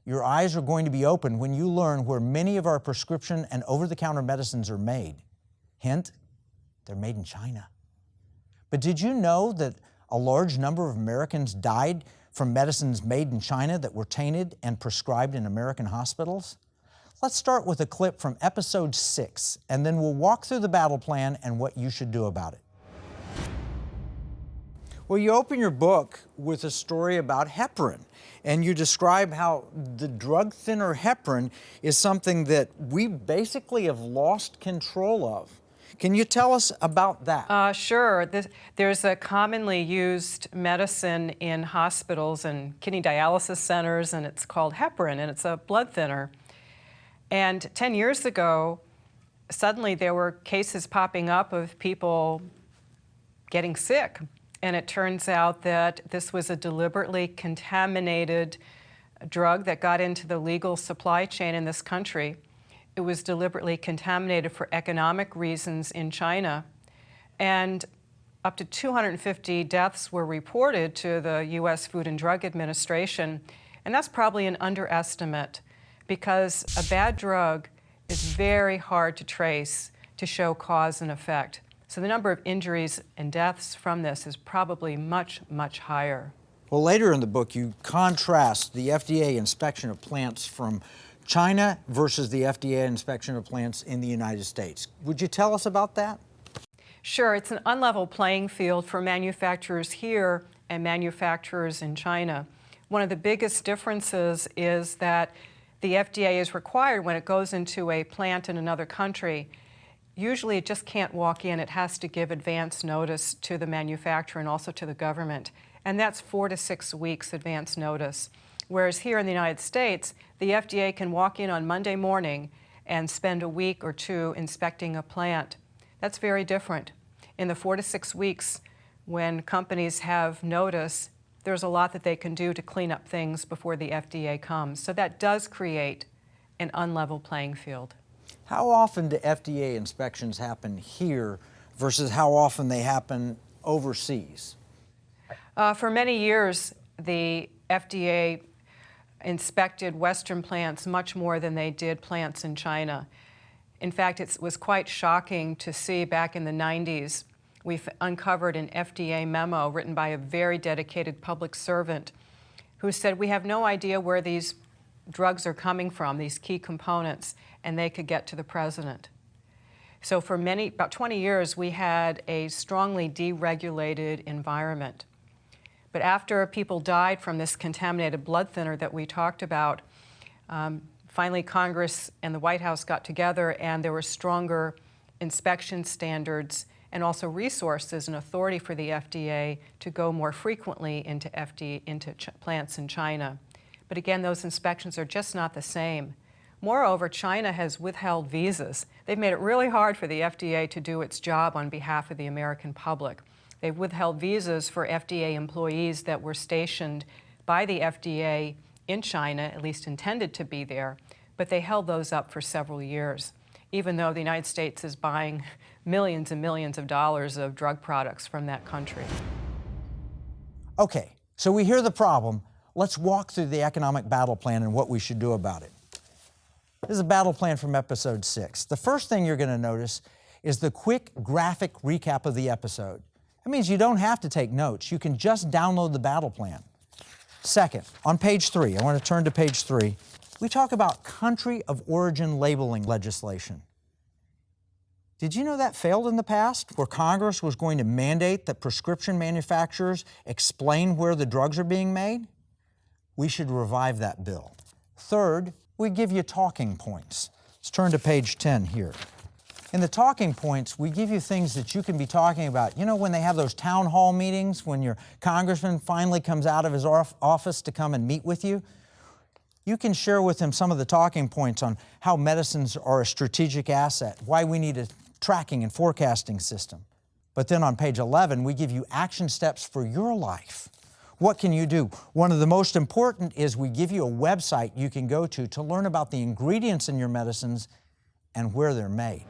Your eyes are going to be opened when you learn where many of our prescription and over-the-counter medicines are made. Hint, they're made in China. But did you know that a large number of Americans died from medicines made in China that were tainted and prescribed in American hospitals? Let's start with a clip from episode 6, and then we'll walk through the battle plan and what you should do about it. Well, you open your book with a story about heparin, and you describe how the drug thinner heparin is something that we basically have lost control of. Can you tell us about that? Sure. There's a commonly used medicine in hospitals and kidney dialysis centers, and it's called heparin, and it's a blood thinner. And 10 years ago, suddenly there were cases popping up of people getting sick. And it turns out that this was a deliberately contaminated drug that got into the legal supply chain in this country. It was deliberately contaminated for economic reasons in China. And up to 250 deaths were reported to the U.S. Food and Drug Administration. And that's probably an underestimate, because a bad drug is very hard to trace to show cause and effect. So the number of injuries and deaths from this is probably much, much higher. Well, later in the book, you contrast the FDA inspection of plants from China versus the FDA inspection of plants in the United States. Would you tell us about that? Sure. It's an unlevel playing field for manufacturers here and manufacturers in China. One of the biggest differences is that the FDA is required, when it goes into a plant in another country, usually it just can't walk in. It has to give advance notice to the manufacturer and also to the government. And that's 4 to 6 weeks advance notice. Whereas here in the United States, the FDA can walk in on Monday morning and spend a week or two inspecting a plant. That's very different. In the 4 to 6 weeks, when companies have notice, there's a lot that they can do to clean up things before the FDA comes. So that does create an unlevel playing field. How often do FDA inspections happen here versus how often they happen overseas? For many years, the FDA inspected Western plants much more than they did plants in China. In fact, it was quite shocking to see back in the 90s, we've uncovered an FDA memo written by a very dedicated public servant who said, we have no idea where these drugs are coming from, these key components, and they could get to the president. So for about 20 years, we had a strongly deregulated environment. But after people died from this contaminated blood thinner that we talked about, finally Congress and the White House got together, and there were stronger inspection standards and also resources and authority for the FDA to go more frequently into plants in China. But again, those inspections are just not the same. Moreover, China has withheld visas. They've made it really hard for the FDA to do its job on behalf of the American public. They've withheld visas for FDA employees that were stationed by the FDA in China, at least intended to be there, but they held those up for several years, even though the United States is buying millions and millions of dollars of drug products from that country. Okay, so we hear the problem. Let's walk through the economic battle plan and what we should do about it. This is a battle plan from episode 6. The first thing you're going to notice is the quick graphic recap of the episode. That means you don't have to take notes. You can just download the battle plan. Second, on page 3, I want to turn to page 3, we talk about country of origin labeling legislation. Did you know that failed in the past, where Congress was going to mandate that prescription manufacturers explain where the drugs are being made? We should revive that bill. Third, we give you talking points. Let's turn to page 10 here. In the talking points, we give you things that you can be talking about. You know, when they have those town hall meetings, when your congressman finally comes out of his office to come and meet with you, you can share with him some of the talking points on how medicines are a strategic asset, why we need a tracking and forecasting system. But then on page 11, we give you action steps for your life. What can you do? One of the most important is we give you a website you can go to learn about the ingredients in your medicines and where they're made.